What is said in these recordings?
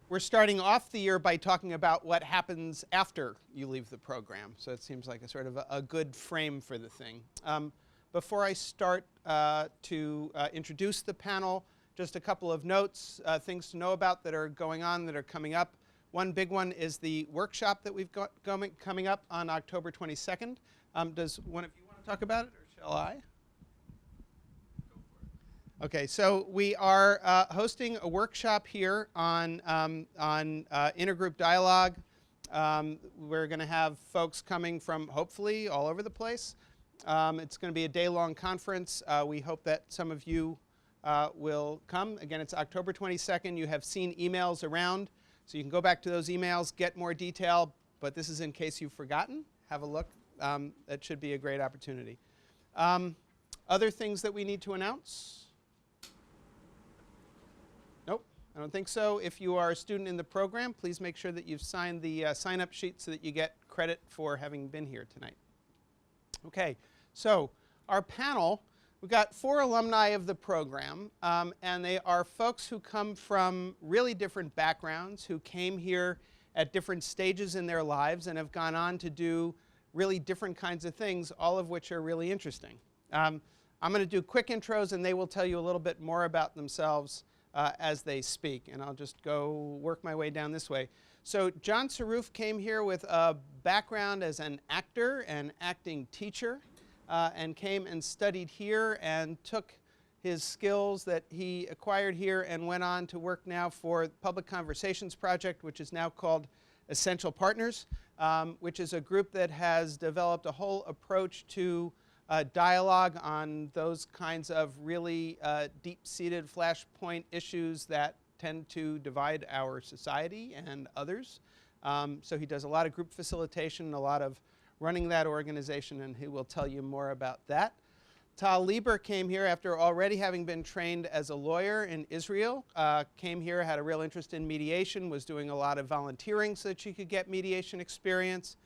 We're starting off the year by talking about what happens after you leave the program. So it seems like a sort of a good frame for the thing. Before I start to introduce the panel, just a couple of notes, things to know about that are going on, that are coming up. One big one is the workshop that we've got coming up on October 22nd. Does one of you want to talk about it, or shall I? Okay, so we are hosting a workshop here on intergroup dialogue. We're going to have folks coming from, hopefully, all over the place. It's going to be a day-long conference. We hope that some of you will come. Again, it's October 22nd. You have seen emails around, so you can go back to those emails, get more detail, but this is in case you've forgotten. Have a look. That should be a great opportunity. Other things that we need to announce? Nope, I don't think so. If you are a student in the program, please make sure that you've signed the sign-up sheet so that you get credit for having been here tonight. Okay, so our panel, we've got 4 alumni of the program, and they are folks who come from really different backgrounds, who came here at different stages in their lives and have gone on to do really different kinds of things, all of which are really interesting. I'm going to do quick intros, and they will tell you a little bit more about themselves as they speak, and I'll just go work my way down this way. So John Saroof came here with a background as an actor and acting teacher, and came and studied here and took his skills that he acquired here and went on to work now for the Public Conversations Project, which is now called Essential Partners, which is a group that has developed a whole approach to dialogue on those kinds of really deep-seated flashpoint issues that tend to divide our society and others. So he does a lot of group facilitation, a lot of running that organization, and he will tell you more about that. Tal Lieber came here after already having been trained as a lawyer in Israel, came here, had a real interest in mediation, was doing a lot of volunteering so that she could get mediation experience.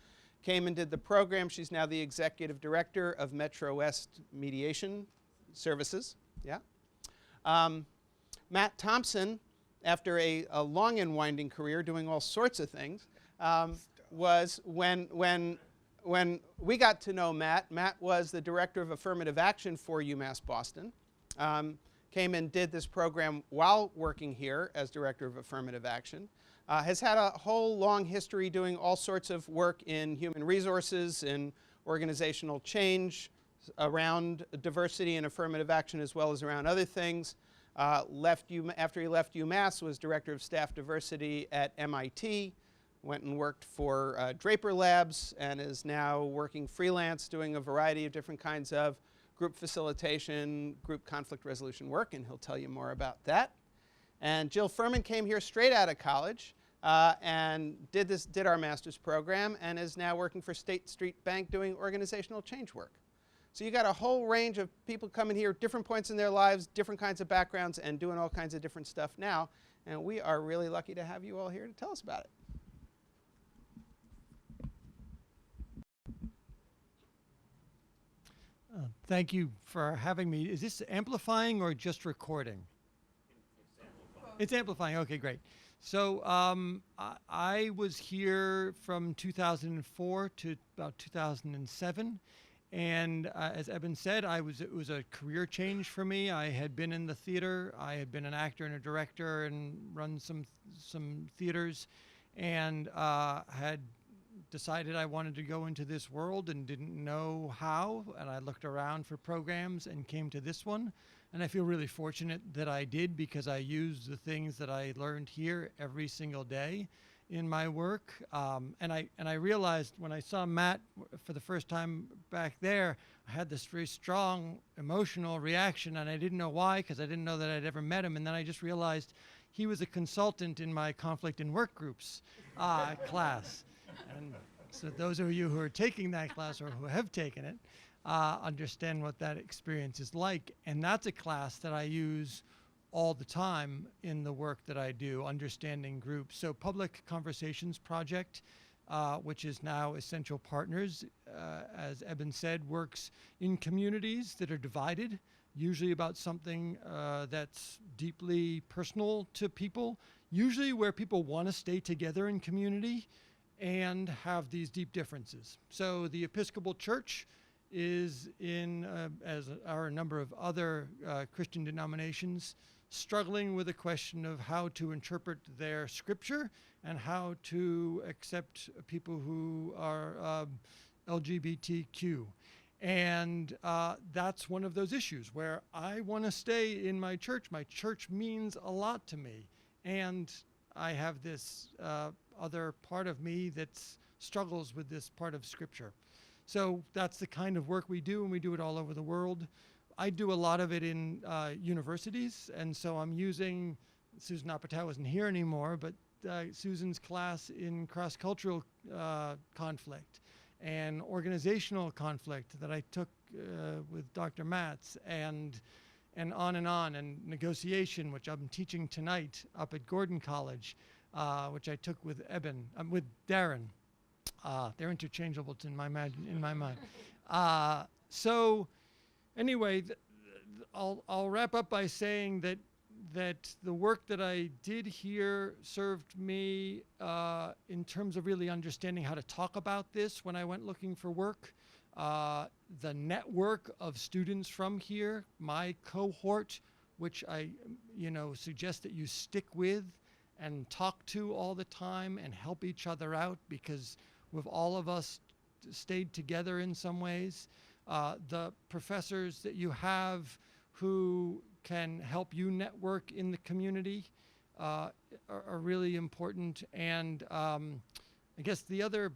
Came and did the program. She's now the executive director of Metro West Mediation Services. Yeah. Matt Thompson, after a long and winding career doing all sorts of things, was when we got to know Matt, Matt was the director of affirmative action for UMass Boston. Came and did this program while working here as director of affirmative action. Has had a whole long history doing all sorts of work in human resources, in organizational change, around diversity and affirmative action, as well as around other things. After he left UMass, was director of staff diversity at MIT, went and worked for Draper Labs, and is now working freelance, doing a variety of different kinds of group facilitation, group conflict resolution work, and he'll tell you more about that. And Jill Furman came here straight out of college and did our master's program, and is now working for State Street Bank doing organizational change work. So you got a whole range of people coming here, different points in their lives, different kinds of backgrounds, and doing all kinds of different stuff now. And we are really lucky to have you all here to tell us about it. Thank you for having me. Is this amplifying or just recording? It's amplifying. Okay, great. So I was here from 2004 to about 2007. And as Eben said, it was a career change for me. I had been in the theater. I had been an actor and a director and run some theaters, and had decided I wanted to go into this world and didn't know how. And I looked around for programs and came to this one. And I feel really fortunate that I did, because I used the things that I learned here every single day in my work. And I realized when I saw Matt for the first time back there, I had this very strong emotional reaction, and I didn't know why, because I didn't know that I'd ever met him. And then I just realized he was a consultant in my conflict in work groups class. And so those of you who are taking that class or who have taken it understand what that experience is like. And that's a class that I use all the time in the work that I do, understanding groups. So Public Conversations Project, which is now Essential Partners, as Eben said, works in communities that are divided, usually about something that's deeply personal to people. usually where people want to stay together in community and have these deep differences. So the Episcopal Church is in, as are a number of other Christian denominations, struggling with the question of how to interpret their scripture and how to accept people who are LGBTQ. And that's one of those issues where I want to stay in my church. My church means a lot to me. And I have this other part of me that struggles with this part of Scripture. So that's the kind of work we do, and we do it all over the world. I do a lot of it in universities, and so I'm using, Susan Apatow isn't here anymore, but Susan's class in cross-cultural conflict and organizational conflict that I took with Dr. Matz, and on, and negotiation, which I'm teaching tonight up at Gordon College, which I took with with Darren. They're interchangeable in my mind. So anyway, I'll wrap up by saying that the work that I did here served me in terms of really understanding how to talk about this when I went looking for work. The network of students from here, my cohort, which I suggest that you stick with and talk to all the time and help each other out, because we've all of us stayed together in some ways. The professors that you have who can help you network in the community are really important. And I guess the other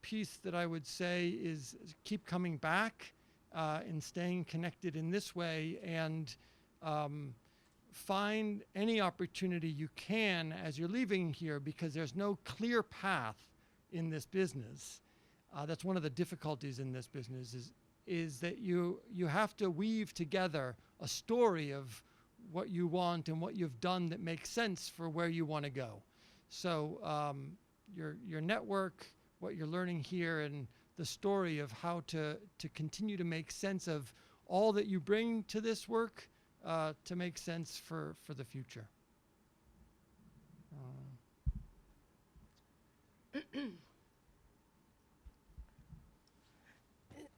piece that I would say is keep coming back and staying connected in this way, and find any opportunity you can as you're leaving here, because there's no clear path in this business. That's one of the difficulties in this business is that you have to weave together a story of what you want and what you've done that makes sense for where you want to go. So your network, what you're learning here, and the story of how to continue to make sense of all that you bring to this work to make sense for the future.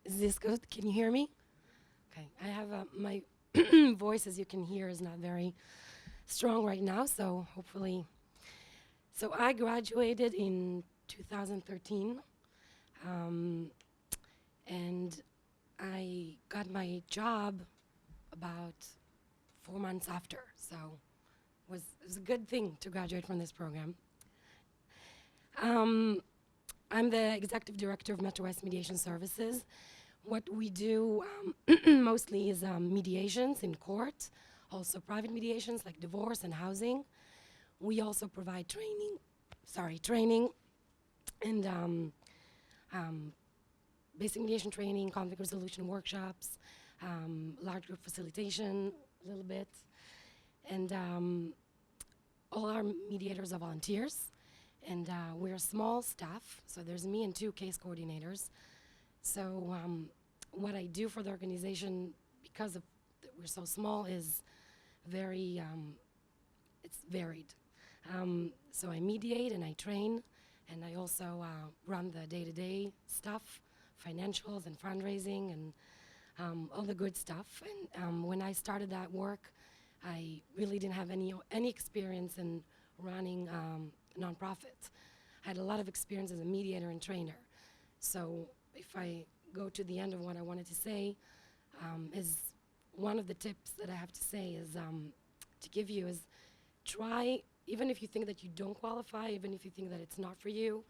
Is this good? Can you hear me? Okay. I have my voice, as you can hear, is not very strong right now, so hopefully. So I graduated in 2013, and I got my job about 4 months after, so it was a good thing to graduate from this program. I'm the executive director of Metro West Mediation Services. What we do mostly is mediations in court, also private mediations like divorce and housing. We also provide training and basic mediation training, conflict resolution workshops, large group facilitation a little bit. And all our mediators are volunteers. And we're a small staff, so there's me and 2 case coordinators. So what I do for the organization, because we're so small, is very, it's varied. So I mediate and I train, and I also run the day-to-day stuff, financials and fundraising and all the good stuff. And when I started that work, I really didn't have any experience in running nonprofits. I had a lot of experience as a mediator and trainer. So if I go to the end of what I wanted to say, is one of the tips that I have to say is to give you is try, even if you think that you don't qualify, even if you think that it's not for you,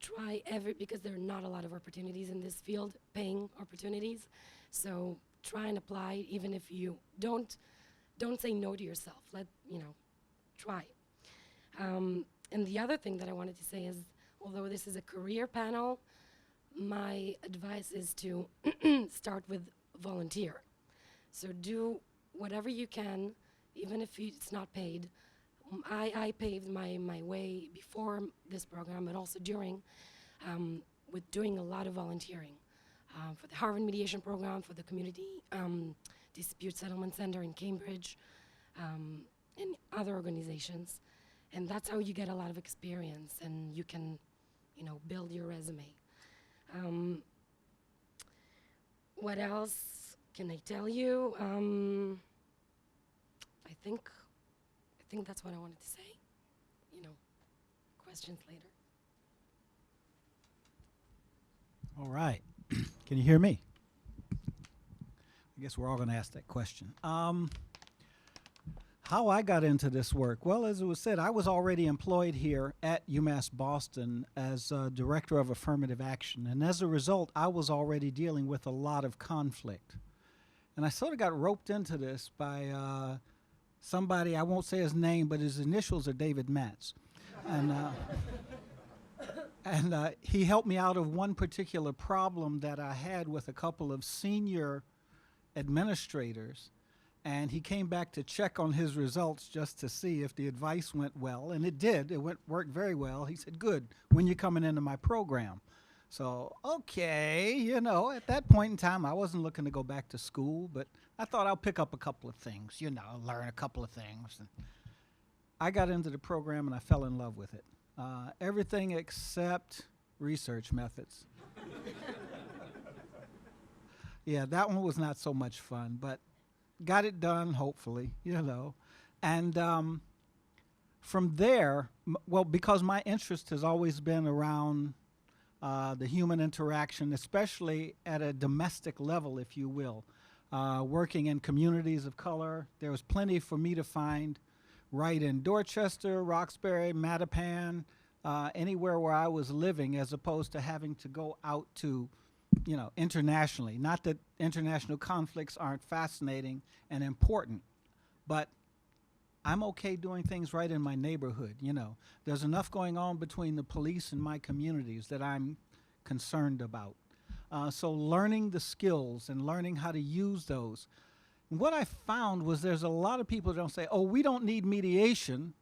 try because there are not a lot of opportunities in this field, paying opportunities. So try and apply, even if you don't say no to yourself. Try. And the other thing that I wanted to say is, although this is a career panel, my advice is to start with volunteer. So do whatever you can, even if it's not paid. I paved my way before this program, but also during, with doing a lot of volunteering for the Harvard Mediation Program, for the Community Dispute Settlement Center in Cambridge, and other organizations. And that's how you get a lot of experience, and you can, you know, build your resume. What else can I tell you? I think that's what I wanted to say. You know, questions later. All right. Can you hear me? I guess we're all going to ask that question. How I got into this work? Well, as it was said, I was already employed here at UMass Boston as Director of Affirmative Action. And as a result, I was already dealing with a lot of conflict. And I sort of got roped into this by somebody, I won't say his name, but his initials are David Matz. And he helped me out of one particular problem that I had with a couple of senior administrators. And he came back to check on his results just to see if the advice went well. And it did. It worked very well. He said, good, when you're coming into my program. So, okay, you know, at that point in time, I wasn't looking to go back to school, but I thought I'll pick up a couple of things, you know, learn a couple of things. And I got into the program and I fell in love with it. Everything except research methods. Yeah, that one was not so much fun, but got it done, hopefully, you know. And from there, well, because my interest has always been around the human interaction, especially at a domestic level, if you will, working in communities of color, there was plenty for me to find right in Dorchester, Roxbury, Mattapan, anywhere where I was living, as opposed to having to go out to, you know, internationally. Not that international conflicts aren't fascinating and important, but I'm okay doing things right in my neighborhood, you know. There's enough going on between the police and my communities that I'm concerned about. So learning the skills and learning how to use those. And what I found was there's a lot of people that don't say, oh, we don't need mediation,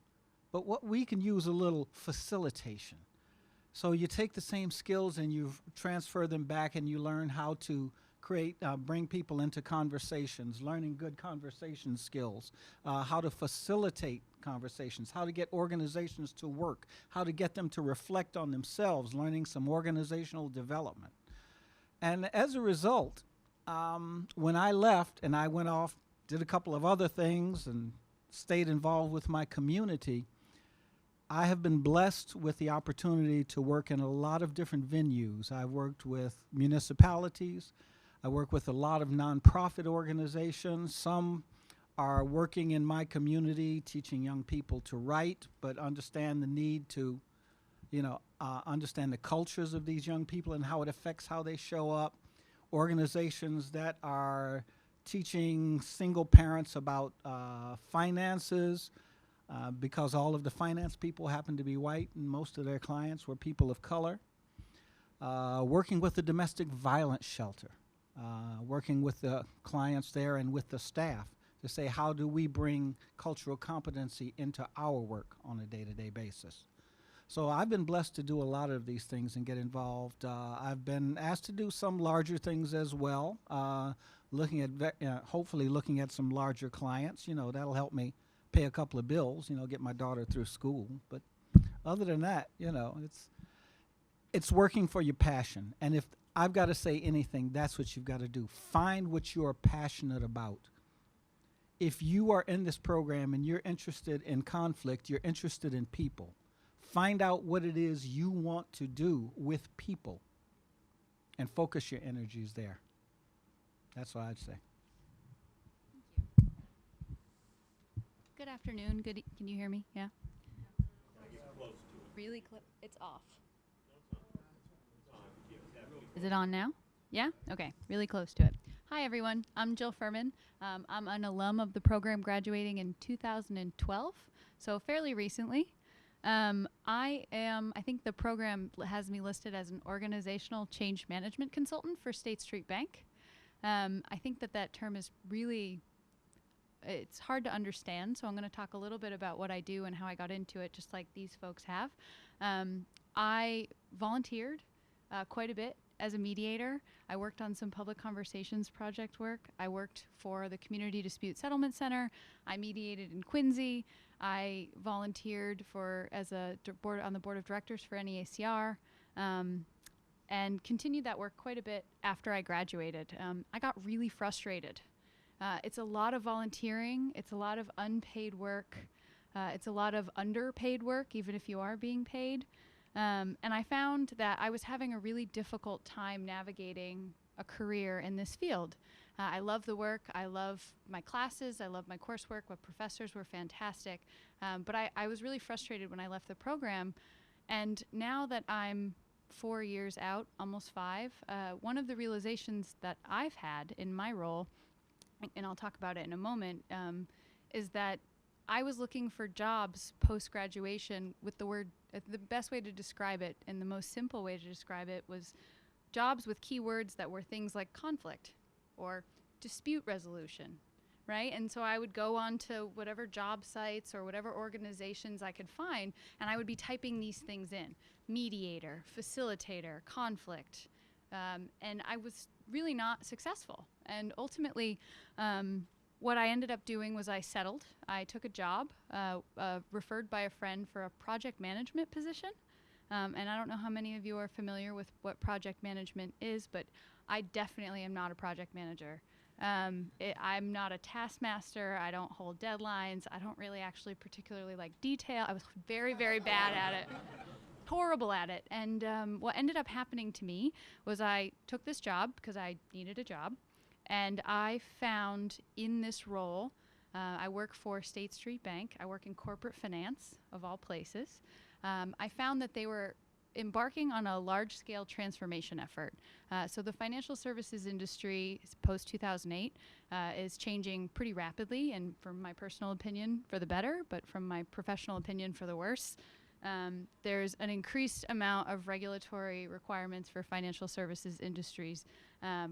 but what we can use a little facilitation. So you take the same skills and you transfer them back and you learn how to bring people into conversations, learning good conversation skills, how to facilitate conversations, how to get organizations to work, how to get them to reflect on themselves, learning some organizational development. And as a result, when I left and I went off, did a couple of other things and stayed involved with my community, I have been blessed with the opportunity to work in a lot of different venues. I've worked with municipalities. I work with a lot of nonprofit organizations. Some are working in my community, teaching young people to write, but understand the need to, you know, understand the cultures of these young people and how it affects how they show up. Organizations that are teaching single parents about finances, because all of the finance people happen to be white and most of their clients were people of color. Working with the domestic violence shelter, working with the clients there and with the staff to say, how do we bring cultural competency into our work on a day-to-day basis? So I've been blessed to do a lot of these things and get involved. I've been asked to do some larger things as well, looking at hopefully looking at some larger clients. You know, that'll help me pay a couple of bills, you know, get my daughter through school. But other than that, you know, it's working for your passion. And if I've got to say anything, that's what you've got to do. Find what you're passionate about. If you are in this program and you're interested in conflict, you're interested in people, find out what it is you want to do with people and focus your energies there. That's what I'd say. Good afternoon. Can you hear me? Yeah. Really close. It's off. Is it on now? Yeah? Okay. Really close to it. Hi, everyone. I'm Jill Furman. I'm an alum of the program graduating in 2012, so fairly recently. I think the program has me listed as an organizational change management consultant for State Street Bank. I think that term is really, it's hard to understand, so I'm going to talk a little bit about what I do and how I got into it, just like these folks have. I volunteered quite a bit as a mediator. I worked on some public conversations project work. I worked for the Community Dispute Settlement Center. I mediated in Quincy. I volunteered on the board of directors for NEACR, and continued that work quite a bit after I graduated. I got really frustrated. It's a lot of volunteering. It's a lot of unpaid work. It's a lot of underpaid work, even if you are being paid. And I found that I was having a really difficult time navigating a career in this field. I love the work. I love my classes. I love my coursework. My professors were fantastic. But I was really frustrated when I left the program. And now that I'm 4 years out, almost 5, one of the realizations that I've had in my role, and I'll talk about it in a moment, is that I was looking for jobs post-graduation with the best way to describe it and the most simple way to describe it was jobs with keywords that were things like conflict or dispute resolution, right? And so I would go on to whatever job sites or whatever organizations I could find, and I would be typing these things in: mediator, facilitator, conflict, and I was really not successful. And ultimately, what I ended up doing was I settled. I took a job referred by a friend for a project management position. And I don't know how many of you are familiar with what project management is, but I definitely am not a project manager. I'm not a taskmaster. I don't hold deadlines. I don't really actually particularly like detail. I was very, very bad at it. Horrible at it. And what ended up happening to me was I took this job because I needed a job. And I found in this role, I work for State Street Bank. I work in corporate finance, of all places. I found that they were embarking on a large-scale transformation effort. So the financial services industry, post-2008, is changing pretty rapidly, and from my personal opinion, for the better, but from my professional opinion, for the worse. There's an increased amount of regulatory requirements for financial services industries,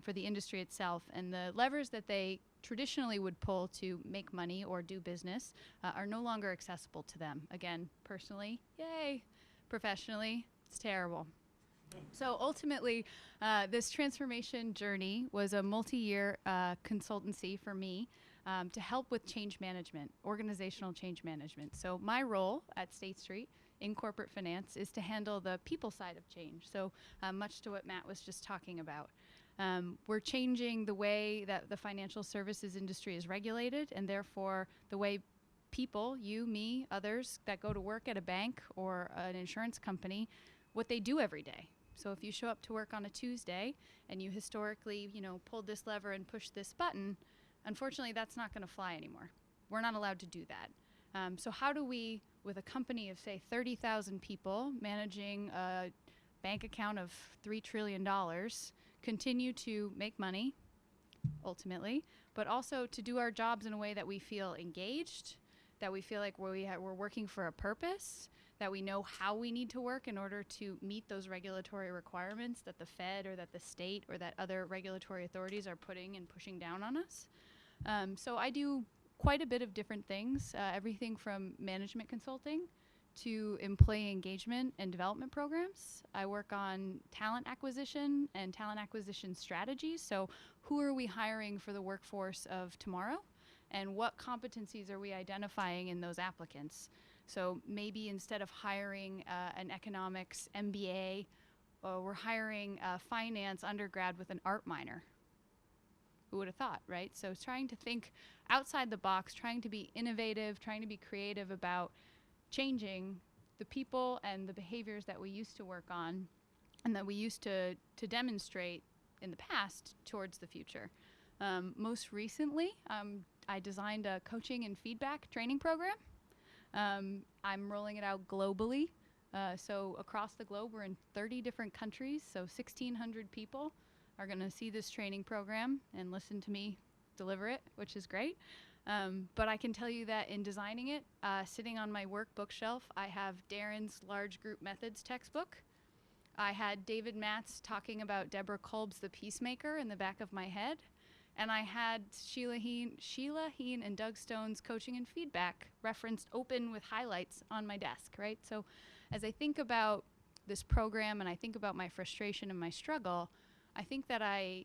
for the industry itself, and the levers that they traditionally would pull to make money or do business are no longer accessible to them. Again, personally, yay. Professionally, it's terrible. So ultimately, this transformation journey was a multi-year consultancy for me to help with change management, organizational change management. So my role at State Street in corporate finance is to handle the people side of change. So much to what Matt was just talking about. We're changing the way that the financial services industry is regulated, and therefore the way people, you, me, others that go to work at a bank or an insurance company, what they do every day. So if you show up to work on a Tuesday and you historically, pulled this lever and pushed this button, unfortunately that's not going to fly anymore. We're not allowed to do that. So how do we, with a company of say 30,000 people managing a bank account of $3 trillion, continue to make money, ultimately, but also to do our jobs in a way that we feel engaged, that we feel like we're working for a purpose, that we know how we need to work in order to meet those regulatory requirements that the Fed or that the state or that other regulatory authorities are putting and pushing down on us. So I do quite a bit of different things, everything from management consulting to employee engagement and development programs. I work on talent acquisition and talent acquisition strategies. So who are we hiring for the workforce of tomorrow? And what competencies are we identifying in those applicants? So maybe instead of hiring an economics MBA, we're hiring a finance undergrad with an art minor. Who would have thought, right? So trying to think outside the box, trying to be innovative, trying to be creative about changing the people and the behaviors that we used to work on and that we used to demonstrate in the past towards the future. Most recently, I designed a coaching and feedback training program. I'm rolling it out globally. So across the globe, we're in 30 different countries, so 1,600 people are going to see this training program and listen to me deliver it, which is great. But I can tell you that in designing it, sitting on my work bookshelf, I have Darren's Large Group Methods textbook. I had David Matz talking about Deborah Kolb's The Peacemaker in the back of my head. And I had Sheila Heen and Doug Stone's Coaching and Feedback referenced open with highlights on my desk, right? So as I think about this program and I think about my frustration and my struggle, I think that I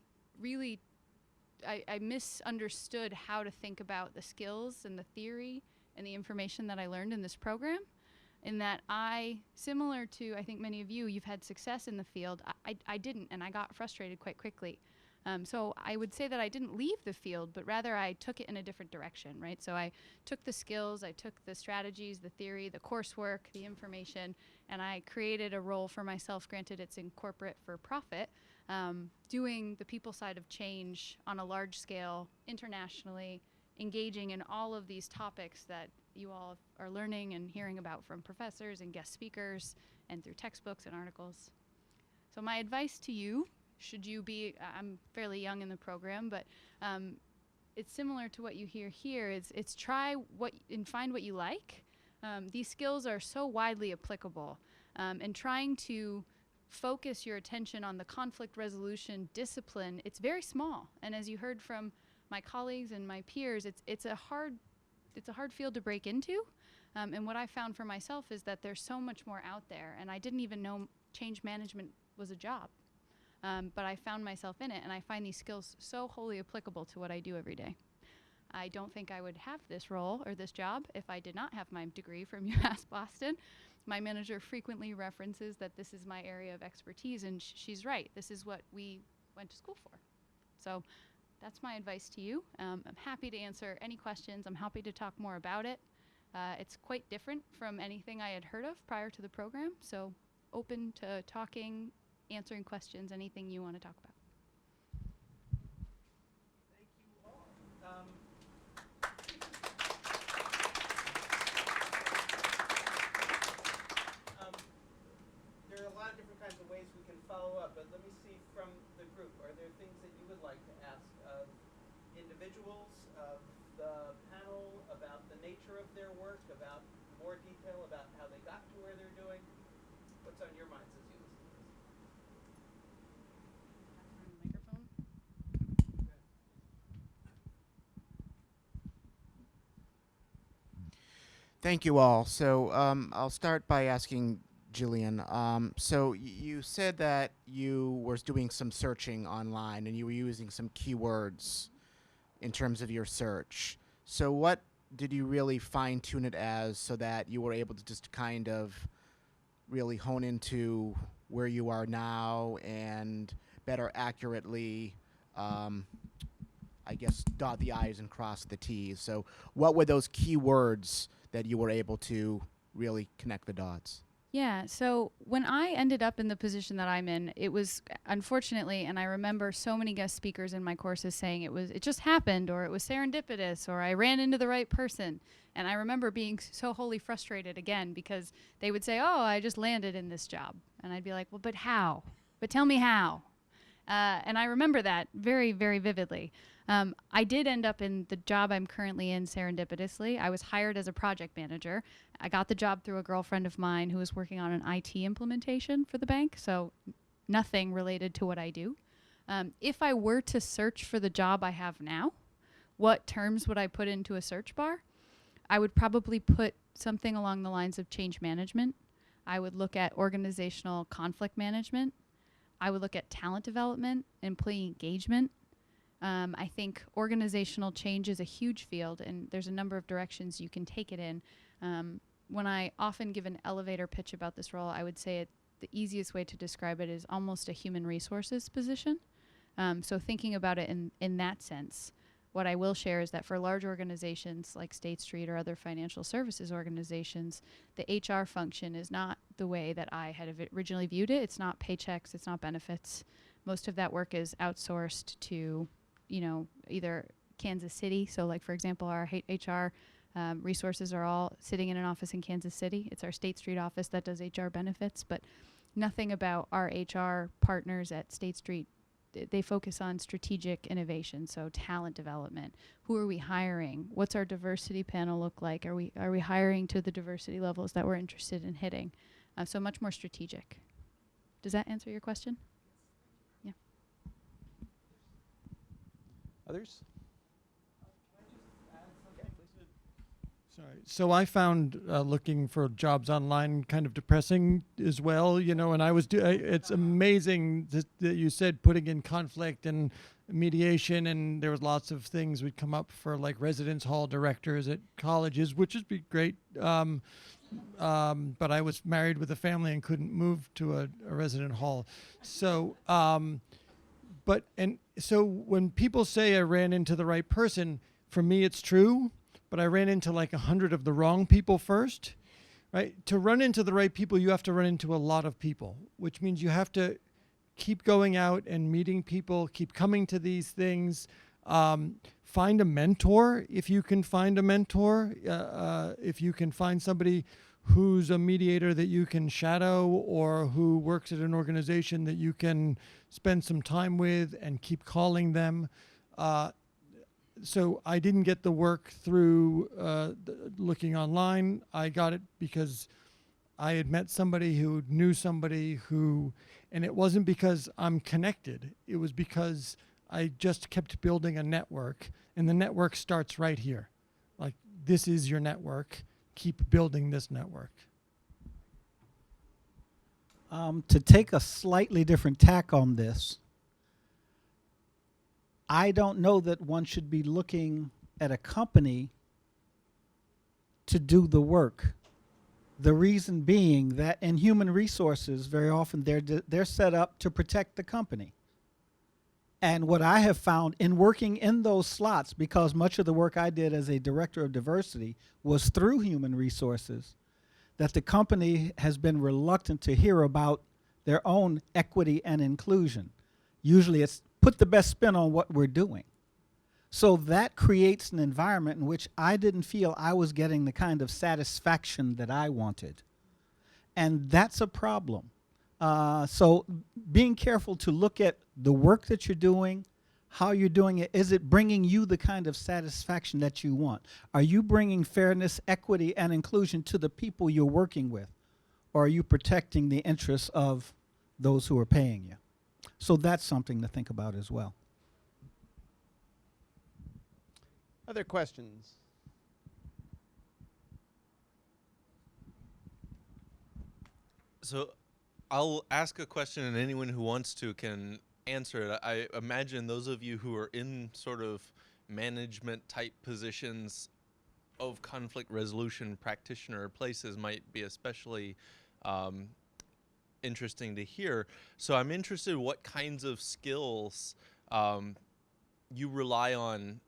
misunderstood how to think about the skills and the theory and the information that I learned in this program, in that similar to, I think many of you, you've had success in the field. I didn't, and I got frustrated quite quickly. So I would say that I didn't leave the field, but rather I took it in a different direction, right? So I took the skills, I took the strategies, the theory, the coursework, the information, and I created a role for myself, granted it's in corporate for profit, doing the people side of change on a large scale, internationally, engaging in all of these topics that you all are learning and hearing about from professors and guest speakers and through textbooks and articles. So my advice to you, should you be, I'm fairly young in the program, but it's similar to what you hear here, it's try what and find what you like. These skills are so widely applicable, and trying to focus your attention on the conflict resolution discipline, it's very small. And as you heard from my colleagues and my peers, it's a hard field to break into. And what I found for myself is that there's so much more out there, and I didn't even know change management was a job. But I found myself in it, and I find these skills so wholly applicable to what I do every day. I don't think I would have this role or this job if I did not have my degree from UMass Boston. My manager frequently references that this is my area of expertise, and she's right. This is what we went to school for. So that's my advice to you. I'm happy to answer any questions. I'm happy to talk more about it. It's quite different from anything I had heard of prior to the program, so open to talking, answering questions, anything you want to talk about. Thank you all. There are a lot of different kinds of ways we can follow up, but let me see from the group. Are there things that you would like to ask of individuals, of the panel, about the nature of their work, about more detail about how they got to where they're doing? What's on your minds as you listen to this? Microphone. Thank you all. So I'll start by asking Jillian. So you said that you were doing some searching online and you were using some keywords in terms of your search. So what did you really fine tune it as so that you were able to just kind of really hone into where you are now and better accurately, I guess, dot the I's and cross the T's? So what were those keywords that you were able to really connect the dots? Yeah, so when I ended up in the position that I'm in, it was unfortunately, and I remember so many guest speakers in my courses saying it just happened, or it was serendipitous, or I ran into the right person. And I remember being so wholly frustrated again because they would say, oh, I just landed in this job. And I'd be like, well, but how? But tell me how. And I remember that very, very vividly. I did end up in the job I'm currently in serendipitously. I was hired as a project manager. I got the job through a girlfriend of mine who was working on an IT implementation for the bank, so nothing related to what I do. If I were to search for the job I have now, what terms would I put into a search bar? I would probably put something along the lines of change management. I would look at organizational conflict management. I would look at talent development, employee engagement. I think organizational change is a huge field, and there's a number of directions you can take it in. When I often give an elevator pitch about this role, I would say the easiest way to describe it is almost a human resources position. So thinking about it in that sense, what I will share is that for large organizations like State Street or other financial services organizations, the HR function is not the way that I had originally viewed it. It's not paychecks, it's not benefits. Most of that work is outsourced to, either Kansas City. So like, for example, our HR resources are all sitting in an office in Kansas City. It's our State Street office that does HR benefits, but nothing about our HR partners at State Street. They focus on strategic innovation, so talent development. Who are we hiring? What's our diversity panel look like? Are we hiring to the diversity levels that we're interested in hitting? So much more strategic. Does that answer your question? Yeah. Others? Sorry. So I found looking for jobs online kind of depressing as well, you know, and I was, it's amazing that you said putting in conflict and mediation, and there was lots of things would come up for like residence hall directors at colleges, which would be great. But I was married with a family and couldn't move to a resident hall. So, so when people say I ran into the right person, for me it's true, but I ran into like 100 of the wrong people first, right? To run into the right people, you have to run into a lot of people, which means you have to keep going out and meeting people, keep coming to these things, find a mentor if you can find a mentor, if you can find somebody who's a mediator that you can shadow or who works at an organization that you can spend some time with and keep calling them. So I didn't get the work through looking online. I got it because I had met somebody who knew somebody who, and it wasn't because I'm connected. It was because I just kept building a network, and the network starts right here. Like, this is your network. Keep building this network. To take a slightly different tack on this, I don't know that one should be looking at a company to do the work. The reason being that in human resources, very often they're set up to protect the company. And what I have found in working in those slots, because much of the work I did as a director of diversity was through human resources, that the company has been reluctant to hear about their own equity and inclusion. Usually it's put the best spin on what we're doing. So that creates an environment in which I didn't feel I was getting the kind of satisfaction that I wanted. And that's a problem. So being careful to look at the work that you're doing, how you're doing it. Is it bringing you the kind of satisfaction that you want? Are you bringing fairness, equity, and inclusion to the people you're working with? Or are you protecting the interests of those who are paying you? So that's something to think about as well. Other questions? So I'll ask a question, and anyone who wants to can answer it. I imagine those of you who are in sort of management type positions of conflict resolution practitioner places might be especially interesting to hear. So I'm interested in what kinds of skills you rely on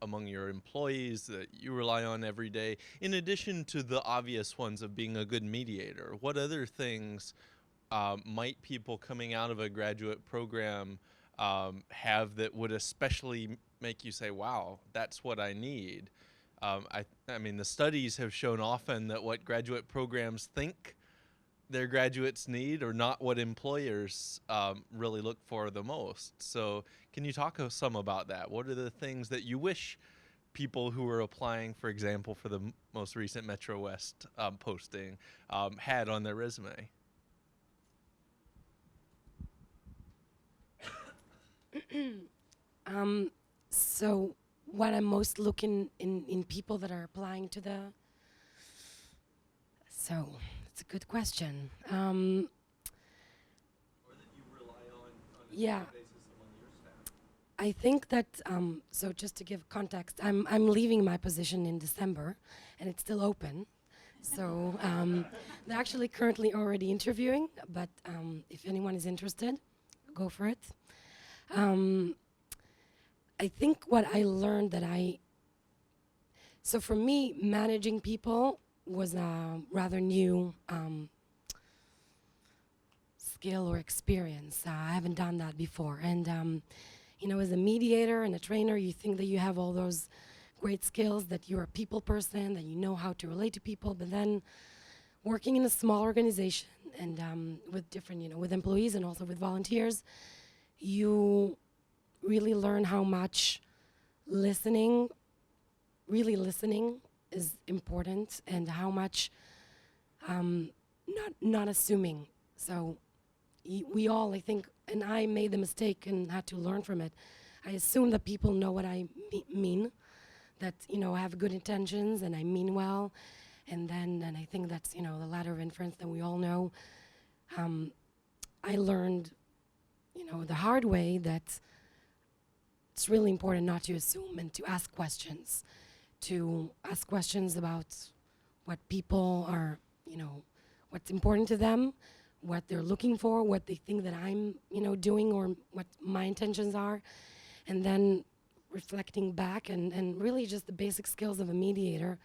among your employees, that you rely on every day, in addition to the obvious ones of being a good mediator. What other things might people coming out of a graduate program have that would especially make you say, wow, that's what I need? I mean, the studies have shown often that what graduate programs think their graduates need are not what employers really look for the most. So can you talk some about that? What are the things that you wish people who are applying, for example, for the most recent Metro West posting had on their resume? So what I'm most looking in people that are applying to the, so it's a good question. Or that you rely on a Yeah. daily basis among your staff? I think that, so just to give context, I'm leaving my position in December, and it's still open. So they're actually currently already interviewing, but if anyone is interested, go for it. I think what I learned so for me, managing people was a rather new skill or experience. I haven't done that before. And, you know, as a mediator and a trainer, you think that you have all those great skills, that you're a people person, that you know how to relate to people. But then working in a small organization and with different, you know, with employees and also with volunteers, you really learn how much really listening is important, and how much not assuming. So we all, I think, and I made the mistake and had to learn from it. I assume that people know what I mean, that, you know, have good intentions and I mean well. And I think that's, you know, the ladder of inference that we all know. I learned, you know, the hard way that it's really important not to assume and to ask questions about what people are, you know, what's important to them, what they're looking for, what they think that I'm, you know, doing, or what my intentions are, and then reflecting back and really just the basic skills of a mediator.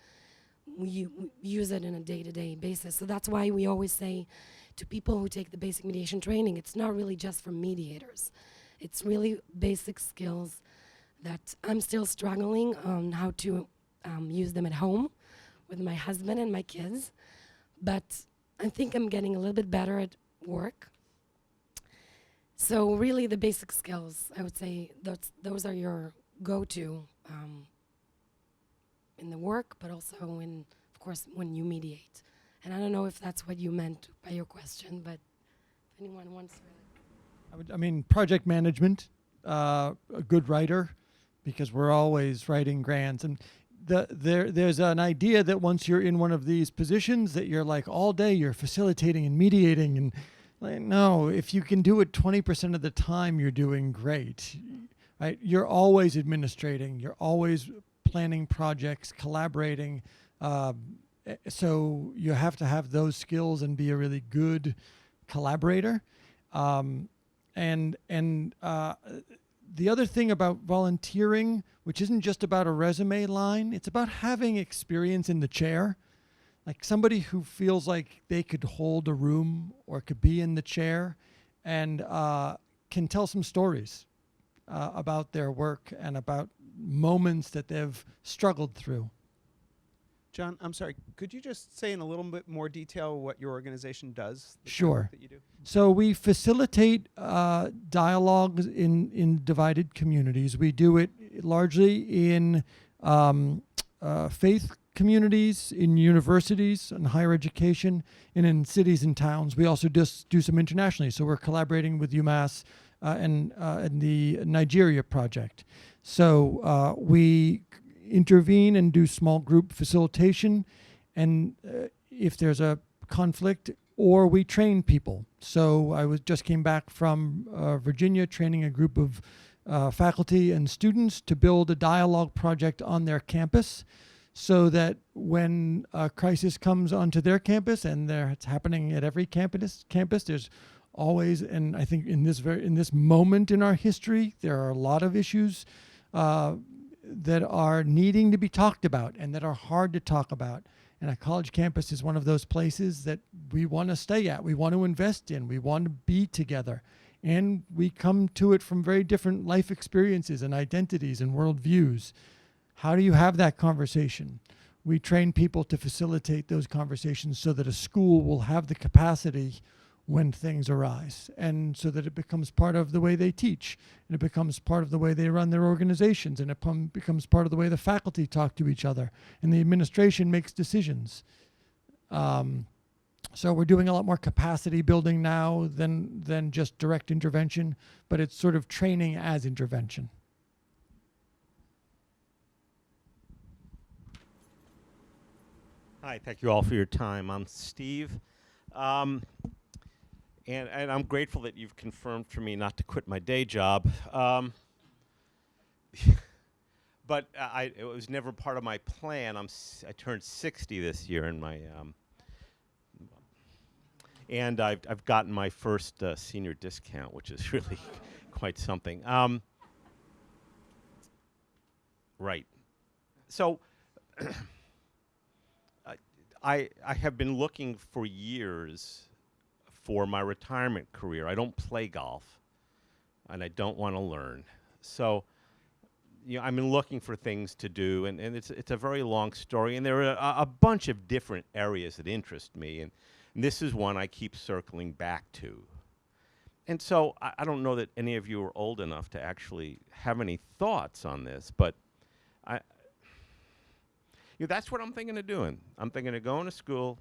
We use it on a day-to-day basis. So that's why we always say to people who take the basic mediation training, it's not really just for mediators. It's really basic skills that I'm still struggling on how to use them at home with my husband and my kids. But I think I'm getting a little bit better at work. So really the basic skills, I would say those are your go-to in the work, but also in, of course, when you mediate. And I don't know if that's what you meant by your question, but if anyone wants to. I mean, project management, a good writer, because we're always writing grants. And there's an idea that once you're in one of these positions that you're like all day you're facilitating and mediating, and like, no, if you can do it 20% of the time, you're doing great, right? You're always administrating, you're always planning projects, collaborating. So you have to have those skills and be a really good collaborator. And the other thing about volunteering, which isn't just about a resume line, it's about having experience in the chair. Like somebody who feels like they could hold a room or could be in the chair and can tell some stories about their work and about moments that they've struggled through. John, I'm sorry, could you just say in a little bit more detail what your organization does? The kind of Sure. work that you do? So we facilitate dialogues in divided communities. We do it largely in faith communities, in universities, and higher education, and in cities and towns. We also just do some internationally. So we're collaborating with UMass and the Nigeria project. So we intervene and do small group facilitation, and if there's a conflict, or we train people. So I just came back from Virginia, training a group of faculty and students to build a dialogue project on their campus, so that when a crisis comes onto their campus, and it's happening at every campus, there's always, and I think in this moment in our history, there are a lot of issues that are needing to be talked about and that are hard to talk about. And a college campus is one of those places that we want to stay at, we want to invest in, we want to be together. And we come to it from very different life experiences and identities and worldviews. How do you have that conversation? We train people to facilitate those conversations so that a school will have the capacity when things arise, and so that it becomes part of the way they teach, and it becomes part of the way they run their organizations, and it becomes part of the way the faculty talk to each other, and the administration makes decisions. So we're doing a lot more capacity building now than just direct intervention, but it's sort of training as intervention. Hi, thank you all for your time. I'm Steve. And I'm grateful that you've confirmed for me not to quit my day job. But it was never part of my plan. I turned 60 this year, and I've gotten my first senior discount, which is really quite something. Right. So I have been looking for years for my retirement career. I don't play golf, and I don't want to learn. So, I've been looking for things to do, and it's a very long story, and there are a bunch of different areas that interest me, and this is one I keep circling back to. And so I don't know that any of you are old enough to actually have any thoughts on this, but that's what I'm thinking of doing. I'm thinking of going to school,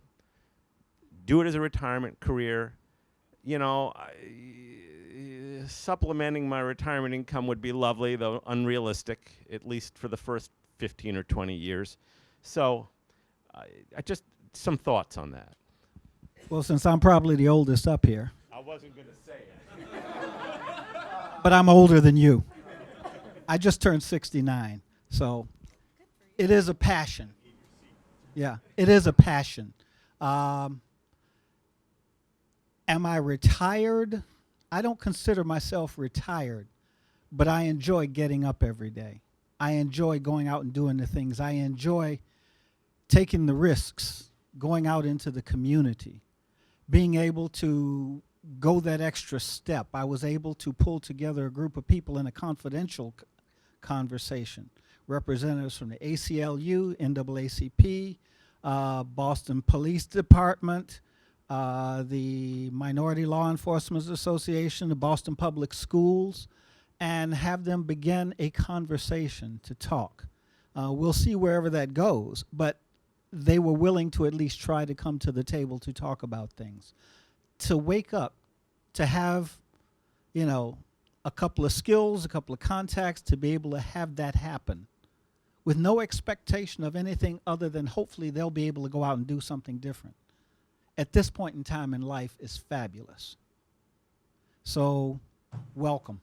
do it as a retirement career. Supplementing my retirement income would be lovely, though unrealistic, at least for the first 15 or 20 years. So I just, some thoughts on that. Well, since I'm probably the oldest up here, I wasn't going to say it. but I'm older than you. I just turned 69, so it is a passion. Yeah, it is a passion. Am I retired? I don't consider myself retired, but I enjoy getting up every day. I enjoy going out and doing the things. I enjoy taking the risks, going out into the community, being able to go that extra step. I was able to pull together a group of people in a confidential conversation, representatives from the ACLU, NAACP, Boston Police Department, the Minority Law Enforcement Association, the Boston Public Schools, and have them begin a conversation to talk. We'll see wherever that goes, but they were willing to at least try to come to the table to talk about things. To wake up, to have, you know, a couple of skills, a couple of contacts, to be able to have that happen with no expectation of anything other than hopefully they'll be able to go out and do something different at this point in time in life is fabulous. So, welcome.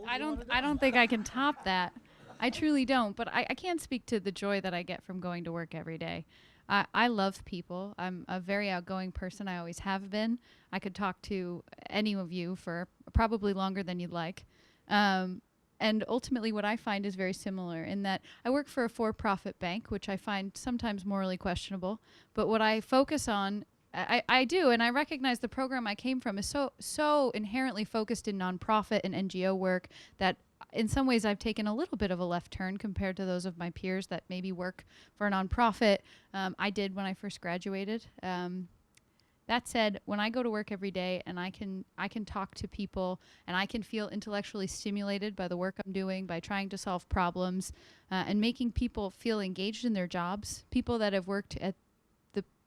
I don't think I can top that. I truly don't, but I can speak to the joy that I get from going to work every day. I love people. I'm a very outgoing person. I always have been. I could talk to any of you for probably longer than you'd like. And ultimately what I find is very similar in that I work for a for-profit bank, which I find sometimes morally questionable. But what I focus on, I do, and I recognize the program I came from is so inherently focused in nonprofit and NGO work that in some ways I've taken a little bit of a left turn compared to those of my peers that maybe work for a nonprofit. I did when I first graduated. That said, when I go to work every day and I can talk to people and I can feel intellectually stimulated by the work I'm doing, by trying to solve problems, and making people feel engaged in their jobs, people that have worked at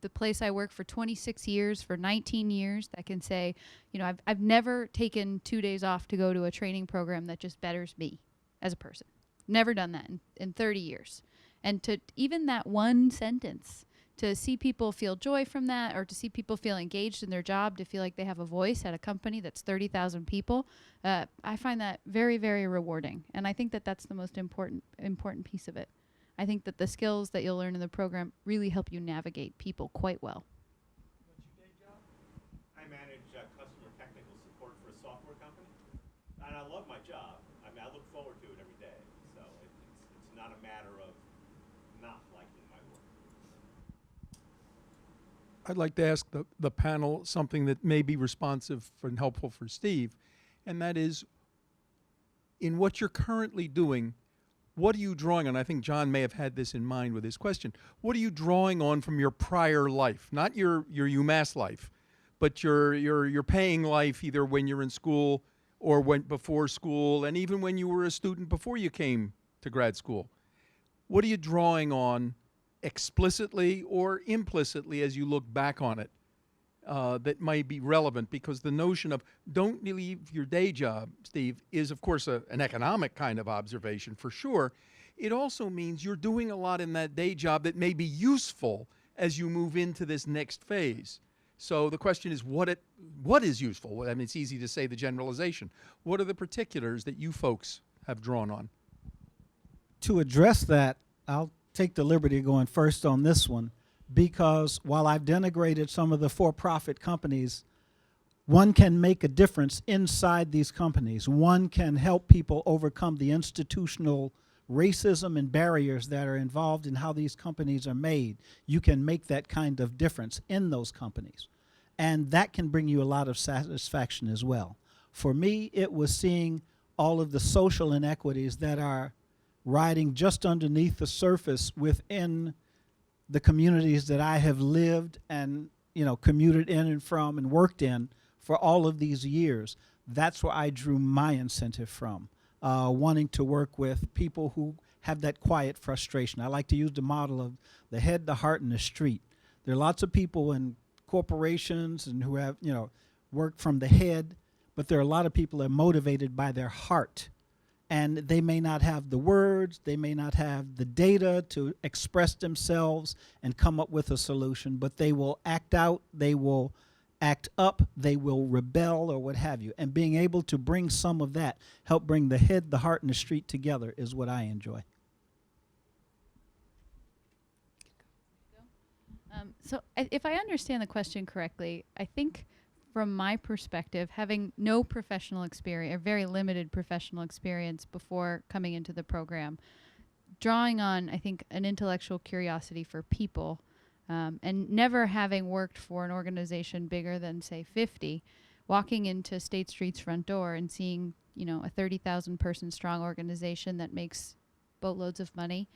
the place I work for 26 years, for 19 years, that can say, you know, I've never taken 2 days off to go to a training program that just betters me as a person. Never done that in 30 years. And to even that one sentence, to see people feel joy from that, or to see people feel engaged in their job, to feel like they have a voice at a company that's 30,000 people, I find that very, very rewarding. And I think that that's the most important piece of it. I think that the skills that you'll learn in the program really help you navigate people quite well. What's your day job? I manage customer technical support for a software company, and I love my job. I mean, I look forward to it every day. So it's not a matter of not liking my work. I'd like to ask the panel something that may be responsive and helpful for Steve, and that is, in what you're currently doing, what are you drawing on? I think John may have had this in mind with his question. What are you drawing on from your prior life? Not your UMass life, but your paying life, either when you're in school or before school, and even when you were a student before you came to grad school. What are you drawing on explicitly or implicitly as you look back on it that might be relevant? Because the notion of don't leave your day job, Steve, is of course an economic kind of observation for sure. It also means you're doing a lot in that day job that may be useful as you move into this next phase. So the question is, what is useful? I mean, it's easy to say the generalization. What are the particulars that you folks have drawn on? To address that, I'll take the liberty of going first on this one, because while I've denigrated some of the for-profit companies, one can make a difference inside these companies. One can help people overcome the institutional racism and barriers that are involved in how these companies are made. You can make that kind of difference in those companies. And that can bring you a lot of satisfaction as well. For me, it was seeing all of the social inequities that are riding just underneath the surface within the communities that I have lived and, you know, commuted in and from and worked in for all of these years. That's where I drew my incentive from, wanting to work with people who have that quiet frustration. I like to use the model of the head, the heart, and the street. There are lots of people in corporations and who have, you know, work from the head, but there are a lot of people that are motivated by their heart. and they may not have the words, they may not have the data to express themselves and come up with a solution, but they will act out, they will act up, they will rebel or what have you. And being able to bring some of that, help bring the head, the heart, and the street together is what I enjoy. If I understand the question correctly, I think from my perspective, having no professional experience or very limited professional experience before coming into the program, drawing on, I think, an intellectual curiosity for people, and never having worked for an organization bigger than, say, 50, walking into State Street's front door and seeing, a 30,000 person strong organization that makes boatloads of money,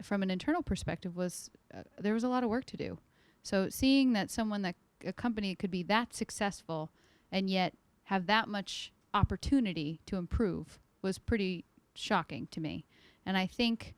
from an internal perspective was, there was a lot of work to do. So seeing that a company could be that successful and yet have that much opportunity to improve was pretty shocking to me. And I think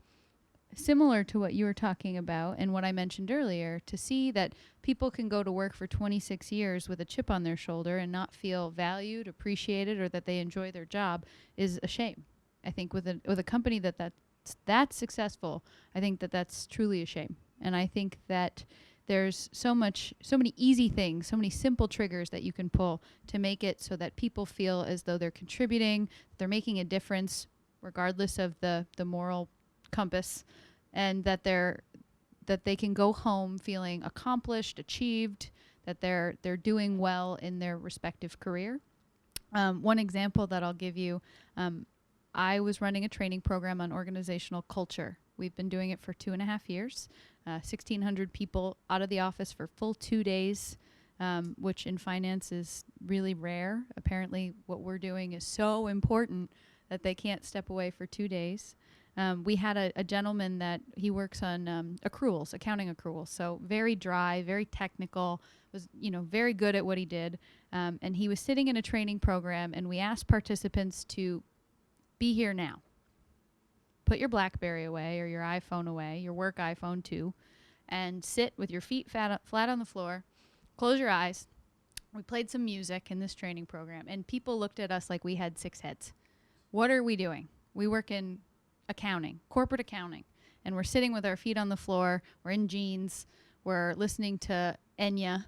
similar to what you were talking about and what I mentioned earlier, to see that people can go to work for 26 years with a chip on their shoulder and not feel valued, appreciated, or that they enjoy their job is a shame. I think with a company that's successful, I think that's truly a shame. And I think that there's so many easy things, so many simple triggers that you can pull to make it so that people feel as though they're contributing, they're making a difference, regardless of the moral compass, and that they can go home feeling accomplished, achieved, that they're doing well in their respective career. One example that I'll give you, I was running a training program on organizational culture. We've been doing it for 2.5 years. 1,600 people out of the office for full 2 days, which in finance is really rare. Apparently what we're doing is so important that they can't step away for 2 days. We had a gentleman that he works on accruals, accounting accruals. So very dry, very technical, was very good at what he did. And he was sitting in a training program, and we asked participants to be here now. Put your BlackBerry away or your iPhone away, your work iPhone too, and sit with your feet flat on the floor, close your eyes. We played some music in this training program, and people looked at us like we had 6 heads. What are we doing? We work in accounting, corporate accounting, and we're sitting with our feet on the floor, we're in jeans, we're listening to Enya,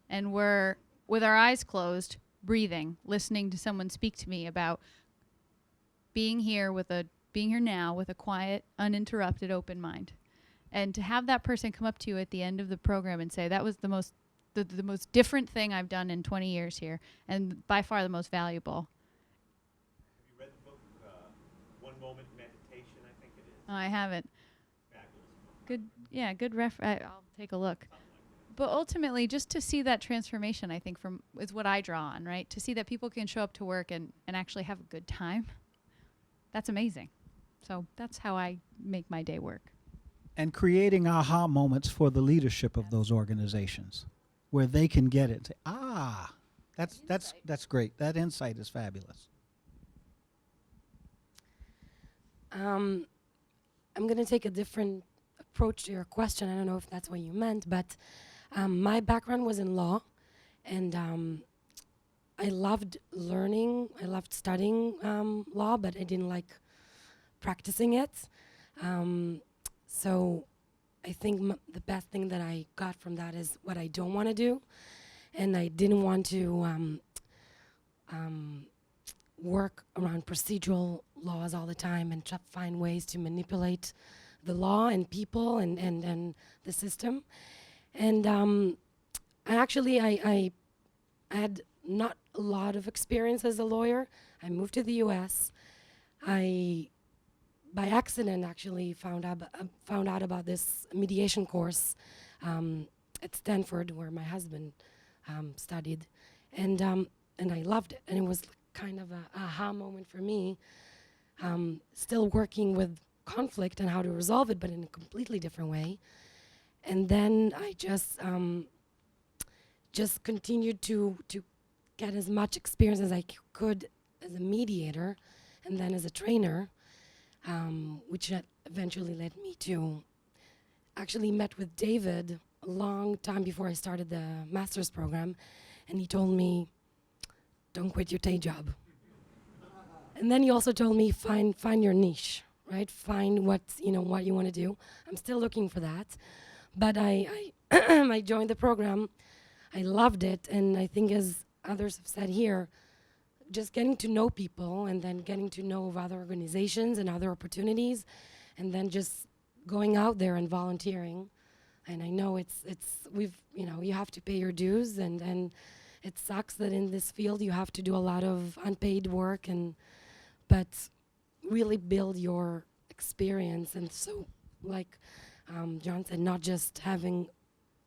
and we're, with our eyes closed, breathing, listening to someone speak to me about being here now with a quiet, uninterrupted, open mind. And to have that person come up to you at the end of the program and say, that was the most different thing I've done in 20 years here, and by far the most valuable. Have you read the book, One Moment Meditation, I think it is? Oh, I haven't. Fabulous. Good I'll take a look. But ultimately, just to see that transformation, I think, is what I draw on, right? To see that people can show up to work and actually have a good time. That's amazing. So that's how I make my day work. And creating aha moments for the leadership of those organizations, where they can get it. That's great. That insight is fabulous. I'm going to take a different approach to your question. I don't know if that's what you meant, but my background was in law, and I loved learning. I loved studying law, but I didn't like practicing it. So I think the best thing that I got from that is what I don't want to do. And I didn't want to work around procedural laws all the time and find ways to manipulate the law and people and the system. And I had not a lot of experience as a lawyer. I moved to the U.S. I, by accident, actually found out about this mediation course at Stanford, where my husband studied, and I loved it. And it was kind of a aha moment for me. Still working with conflict and how to resolve it, but in a completely different way. And then I just continued to get as much experience as I could as a mediator and then as a trainer, which eventually led me to actually met with David a long time before I started the master's program, and he told me, don't quit your day job. And then you also told me find your niche, right? Find what what you want to do. I'm still looking for that, but I I joined the program. I loved it, and I think, as others have said here, just getting to know people and then getting to know of other organizations and other opportunities, and then just going out there and volunteering. And I know you have to pay your dues, and it sucks that in this field you have to do a lot of unpaid work, but really build your experience. And so, like John said, not just having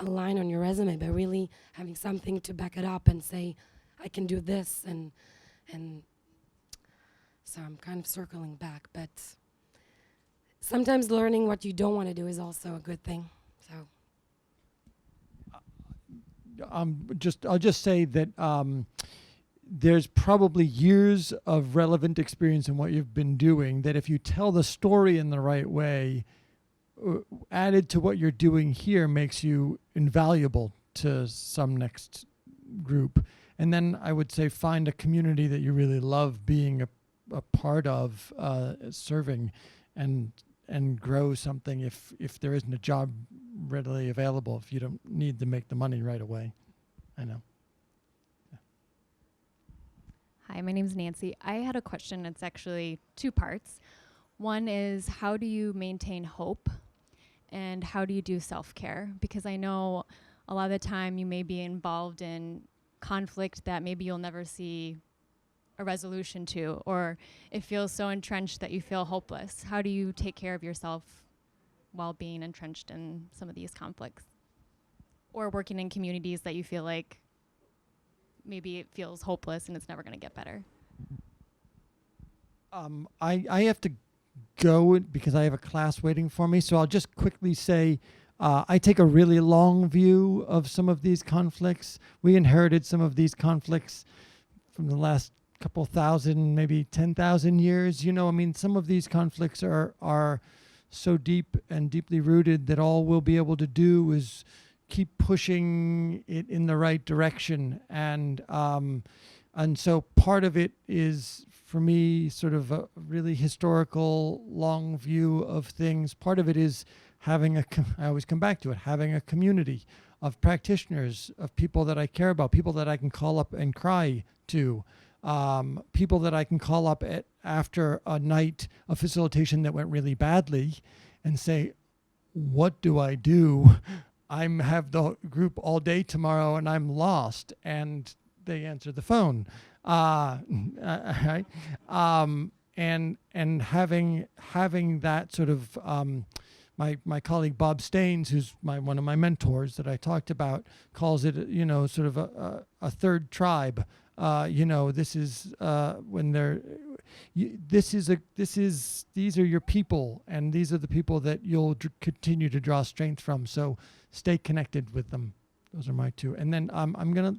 a line on your resume, but really having something to back it up and say, I can do this. And so I'm kind of circling back, but sometimes learning what you don't want to do is also a good thing. So I'll just say that there's probably years of relevant experience in what you've been doing, that if you tell the story in the right way, added to what you're doing here, makes you invaluable to some next group. And then I would say find a community that you really love being a part of, serving, and grow something if there isn't a job readily available, if you don't need to make the money right away. I know. Hi, my name is Nancy. I had a question. It's actually two parts. One is, how do you maintain hope, and how do you do self-care? Because I know a lot of the time you may be involved in conflict that maybe you'll never see a resolution to, or it feels so entrenched that you feel hopeless. How do you take care of yourself while being entrenched in some of these conflicts, or working in communities that you feel like maybe it feels hopeless and it's never going to get better? I have to go because I have a class waiting for me, so I'll just quickly say I take a really long view of some of these conflicts. We inherited some of these conflicts from the last couple thousand, maybe 10,000 years. Some of these conflicts are so deep and deeply rooted that all we'll be able to do is keep pushing it in the right direction. And so part of it is, for me, sort of a really historical, long view of things. Part of it is having I always come back to it, having a community of practitioners, of people that I care about, people that I can call up and cry to, people that I can call up after a night of facilitation that went really badly and say, what do I do? I have the group all day tomorrow and I'm lost. And they answer the phone. Right? And having that sort of, my colleague Bob Staines, who's one of my mentors that I talked about, calls it, sort of a third tribe. This is when they're, these are your people, and these are the people that you'll continue to draw strength from. So stay connected with them. Those are my two. And then I'm gonna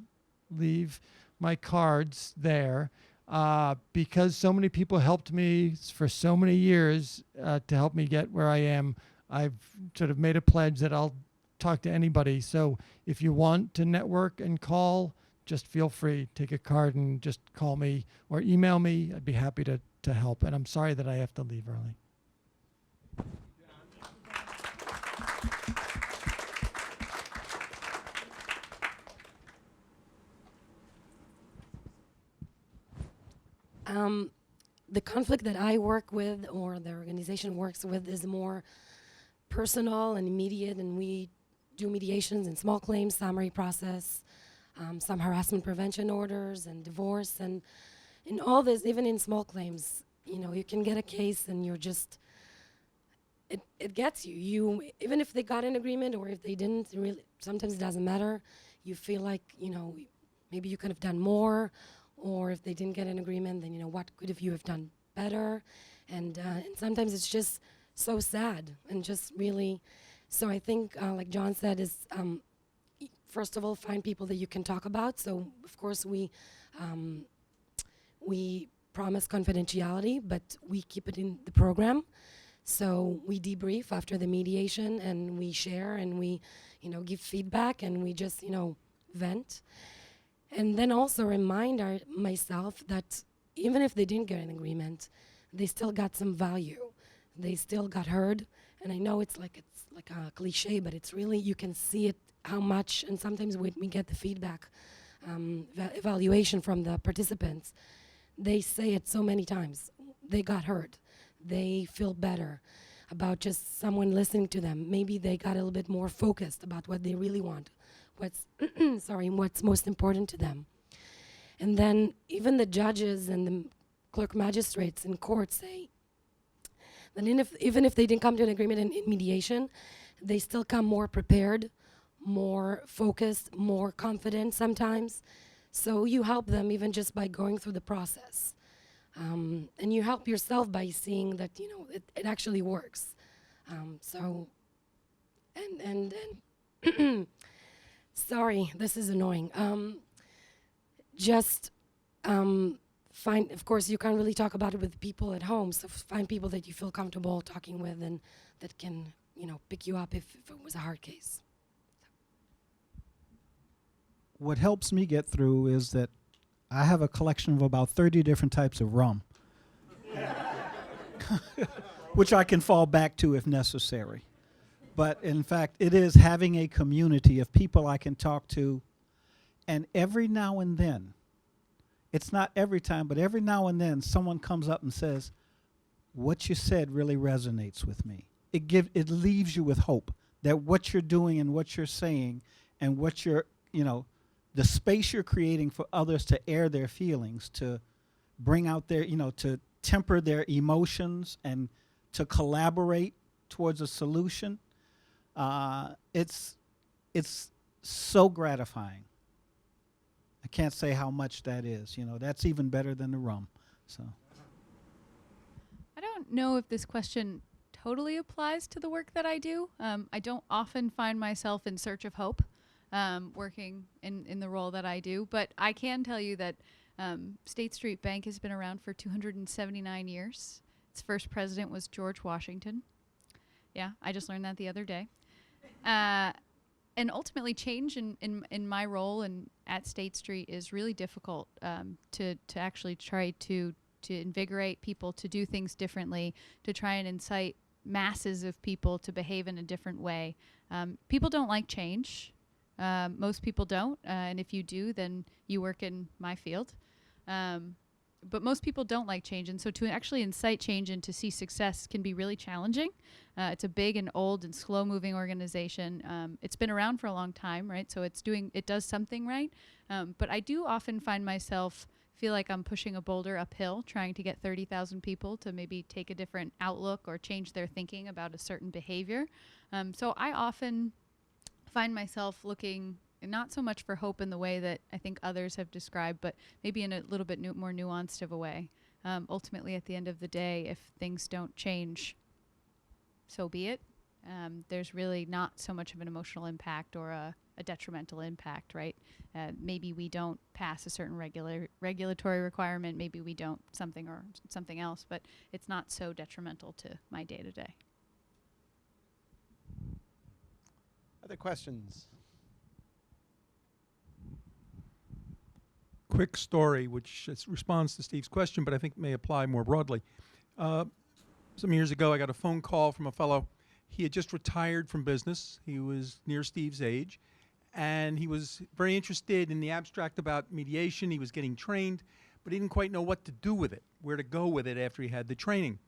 leave my cards there because so many people helped me for so many years to help me get where I am. I've sort of made a pledge that I'll talk to anybody. So if you want to network and call, just feel free. Take a card and just call me or email me. I'd be happy to help. And I'm sorry that I have to leave early. The conflict that I work with, or the organization works with, is more personal and immediate, and we do mediations and small claims summary process, some harassment prevention orders and divorce, and in all this, even in small claims, you can get a case and you're just, it gets you, even if they got an agreement or if they didn't, really, sometimes it doesn't matter. You feel like, maybe you could have done more, or if they didn't get an agreement, then what could have you have done better, and sometimes it's just so sad and just really. So I think, like John said, is first of all, find people that you can talk about. So of course we promise confidentiality, but we keep it in the program. So we debrief after the mediation, and we share, and we give feedback, and we just vent. And then also remind myself that even if they didn't get an agreement, they still got some value. They still got heard. And I know it's like a cliche, but it's really, you can see it how much, and sometimes when we get the feedback, evaluation from the participants, they say it so many times. They got heard. They feel better about just someone listening to them. Maybe they got a little bit more focused about what they really want, what's what's most important to them. And then even the judges and the clerk magistrates in court say that even if they didn't come to an agreement in mediation, they still come more prepared, more focused, more confident sometimes. So you help them even just by going through the process. And you help yourself by seeing that, it actually works. Sorry, this is annoying. Find, of course, you can't really talk about it with people at home, so find people that you feel comfortable talking with and that can, pick you up if it was a hard case. What helps me get through is that I have a collection of about 30 different types of rum, which I can fall back to if necessary. But in fact, it is having a community of people I can talk to, and every now and then, it's not every time, but every now and then someone comes up and says, what you said really resonates with me. It leaves you with hope that what you're doing and what you're saying and what you're, the space you're creating for others to air their feelings, to bring out their, to temper their emotions and to collaborate towards a solution. It's so gratifying. I can't say how much that is. That's even better than the rum. So I don't know if this question totally applies to the work that I do. I don't often find myself in search of hope working in the role that I do, but I can tell you that State Street Bank has been around for 279 years. Its first president was George Washington. Yeah, I just learned that the other day. And ultimately, change in my role and at State Street is really difficult to actually try to invigorate people to do things differently, to try and incite masses of people to behave in a different way. People don't like change. Most people don't, and if you do, then you work in my field. But most people don't like change, and so to actually incite change and to see success can be really challenging. It's a big and old and slow-moving organization. It's been around for a long time, right? So it does something right. But I do often find myself feel like I'm pushing a boulder uphill, trying to get 30,000 people to maybe take a different outlook or change their thinking about a certain behavior. So I often find myself looking not so much for hope in the way that I think others have described, but maybe in a little bit more nuanced of a way. Ultimately, at the end of the day, if things don't change, so be it. There's really not so much of an emotional impact or a detrimental impact, right? Maybe we don't pass a certain regulatory requirement, maybe we don't something else, but it's not so detrimental to my day-to-day. Other questions? Quick story, which responds to Steve's question, but I think may apply more broadly. Some years ago, I got a phone call from a fellow. He had just retired from business. He was near Steve's age, and he was very interested in the abstract about mediation. He was getting trained, but he didn't quite know what to do with it, where to go with it after he had the training.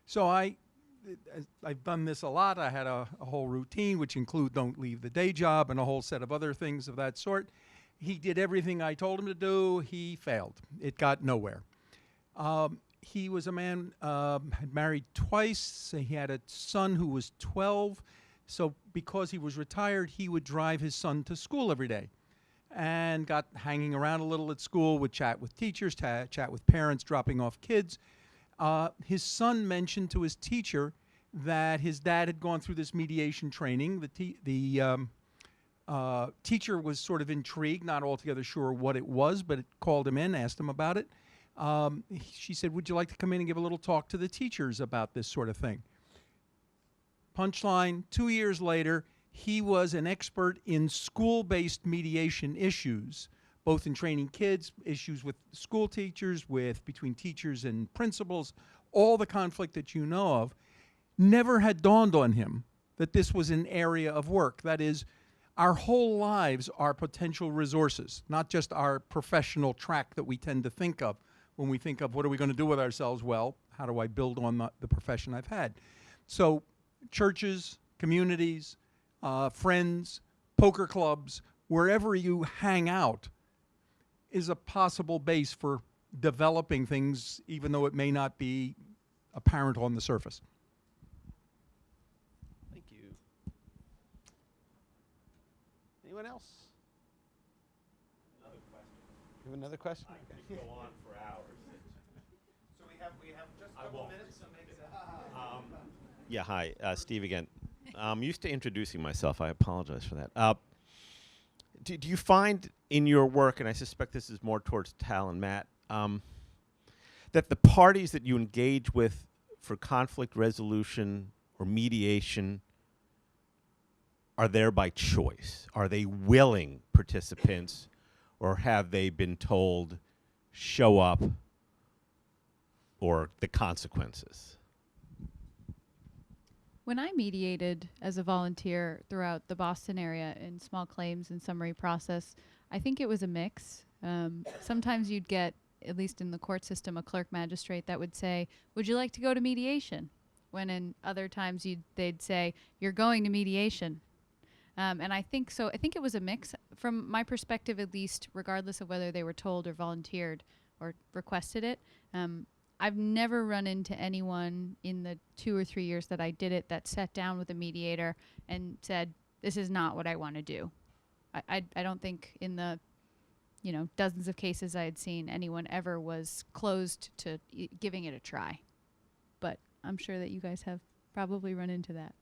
So I've done this a lot. I had a whole routine, which include don't leave the day job and a whole set of other things of that sort. He did everything I told him to do. He failed. It got nowhere. He was a man, had married twice. He had a son who was 12. So because he was retired, he would drive his son to school every day and got hanging around a little at school, would chat with teachers, chat with parents dropping off kids. His son mentioned to his teacher that his dad had gone through this mediation training. The teacher was sort of intrigued, not altogether sure what it was, but it called him in, asked him about it. She said, would you like to come in and give a little talk to the teachers about this sort of thing? Punchline, 2 years later, he was an expert in school-based mediation issues, both in training kids, issues with school teachers, with between teachers and principals, all the conflict that you know of, never had dawned on him that this was an area of work. That is, our whole lives are potential resources, not just our professional track that we tend to think of when we think of what are we going to do with ourselves. Well, how do I build on the profession I've had? So churches, communities, friends, poker clubs, wherever you hang out is a possible base for developing things, even though it may not be apparent on the surface. Thank you. Anyone else? You have another question? I could go on for hours. So we have just a couple minutes, so make it Yeah, hi, Steve again. I'm used to introducing myself. I apologize for that. Do you find in your work, and I suspect this is more towards Tal and Matt, that the parties that you engage with for conflict resolution or mediation are there by choice? Are they willing participants, or have they been told, show up, or the consequences? When I mediated as a volunteer throughout the Boston area in small claims and summary process, I think it was a mix. Sometimes you'd get, at least in the court system, a clerk magistrate that would say, would you like to go to mediation? When in other times they'd say, you're going to mediation. And I think so. I think it was a mix. From my perspective, at least, regardless of whether they were told or volunteered or requested it, I've never run into anyone in the 2 or 3 years that I did it that sat down with a mediator and said, this is not what I want to do. I don't think in the dozens of cases I had seen anyone ever was closed to giving it a try. But I'm sure that you guys have probably run into that.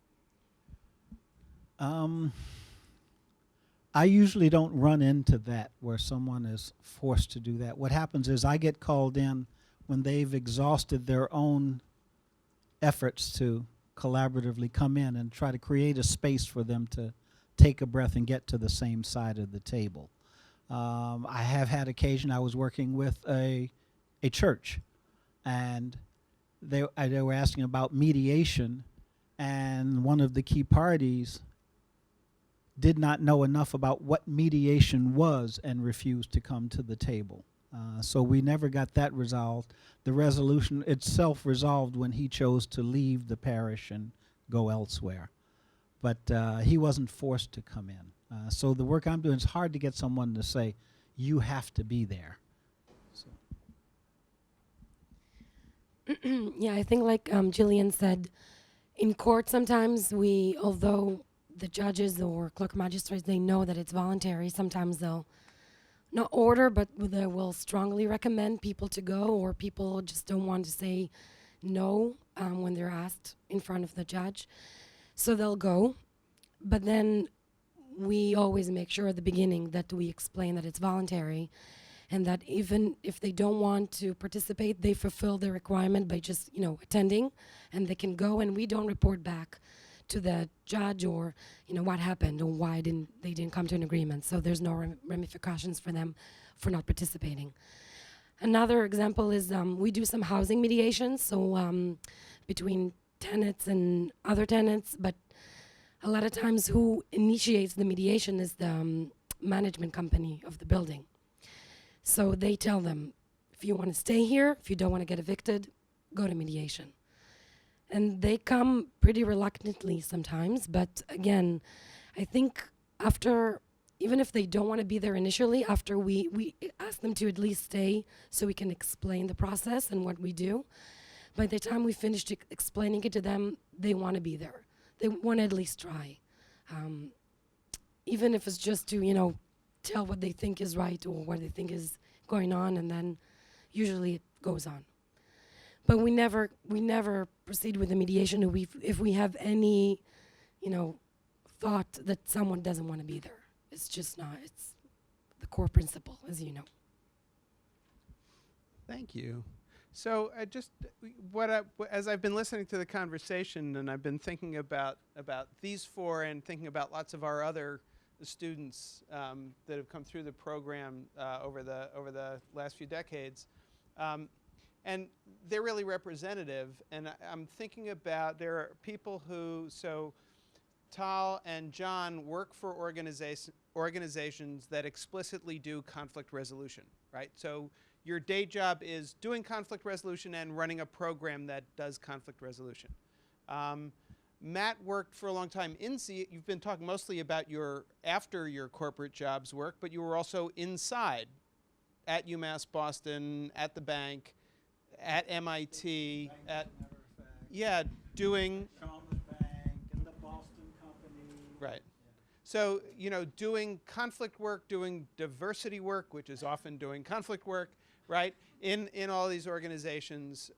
I usually don't run into that where someone is forced to do that. What happens is I get called in when they've exhausted their own efforts to collaboratively come in and try to create a space for them to take a breath and get to the same side of the table. I have had occasion, I was working with a church, and they were asking about mediation, and one of the key parties did not know enough about what mediation was and refused to come to the table. So we never got that resolved. The resolution itself resolved when he chose to leave the parish and go elsewhere. But he wasn't forced to come in. So the work I'm doing, it's hard to get someone to say, you have to be there. So. Yeah, I think like Jillian said, in court sometimes although the judges or clerk magistrates, they know that it's voluntary, sometimes they'll not order, but they will strongly recommend people to go, or people just don't want to say no when they're asked in front of the judge. So they'll go, but then we always make sure at the beginning that we explain that it's voluntary, and that even if they don't want to participate, they fulfill their requirement by just attending, and they can go, and we don't report back to the judge or what happened or why they didn't come to an agreement. So there's no ramifications for them for not participating. Another example is we do some housing mediations, so between tenants and other tenants, but a lot of times who initiates the mediation is the management company of the building. So they tell them, if you want to stay here, if you don't want to get evicted, go to mediation. And they come pretty reluctantly sometimes, but again, I think after, even if they don't want to be there initially, after we ask them to at least stay so we can explain the process and what we do. By the time we finish explaining it to them, they want to be there. They want to at least try. Even if it's just to, tell what they think is right or what they think is going on, and then usually it goes on. But we never proceed with the mediation if we have any, thought that someone doesn't want to be there. It's just not. It's the core principle, as you know. Thank you. So as I've been listening to the conversation, and I've been thinking about these four and thinking about lots of our other the students that have come through the program over the last few decades. And they're really representative. And I'm thinking about, there are people who, so Tal and John work for organizations that explicitly do conflict resolution, right? So your day job is doing conflict resolution and running a program that does conflict resolution. Matt worked for a long time in you've been talking mostly about your after your corporate jobs work, but you were also inside at UMass Boston, at the bank, at MIT, yeah, doing the Boston company. right. So, you know, doing conflict work, doing diversity work, which is often doing conflict work, right, in all these organizations.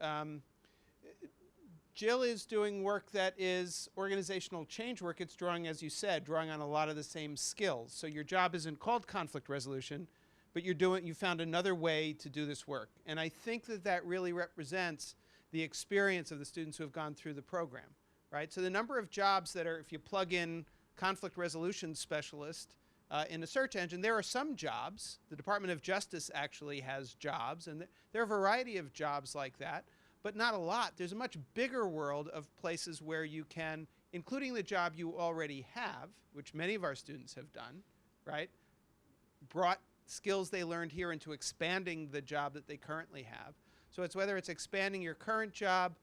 Jill is doing work that is organizational change work. It's drawing, as you said, drawing on a lot of the same skills. So your job isn't called conflict resolution, but you found another way to do this work. And I think that that really represents the experience of the students who have gone through the program, right? So the number of jobs that are, if you plug in conflict resolution specialist in a search engine, there are some jobs. The Department of Justice actually has jobs, and there are a variety of jobs like that, but not a lot. There's a much bigger world of places where you can, including the job you already have, which many of our students have done, right? Brought skills they learned here into expanding the job that they currently have. So it's whether it's expanding your current job,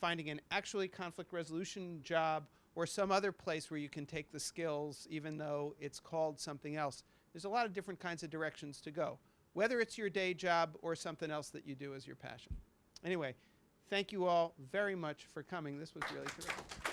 finding an actually conflict resolution job, or some other place where you can take the skills even though it's called something else. There's a lot of different kinds of directions to go, whether it's your day job or something else that you do as your passion. Anyway, thank you all very much for coming. This was really terrific.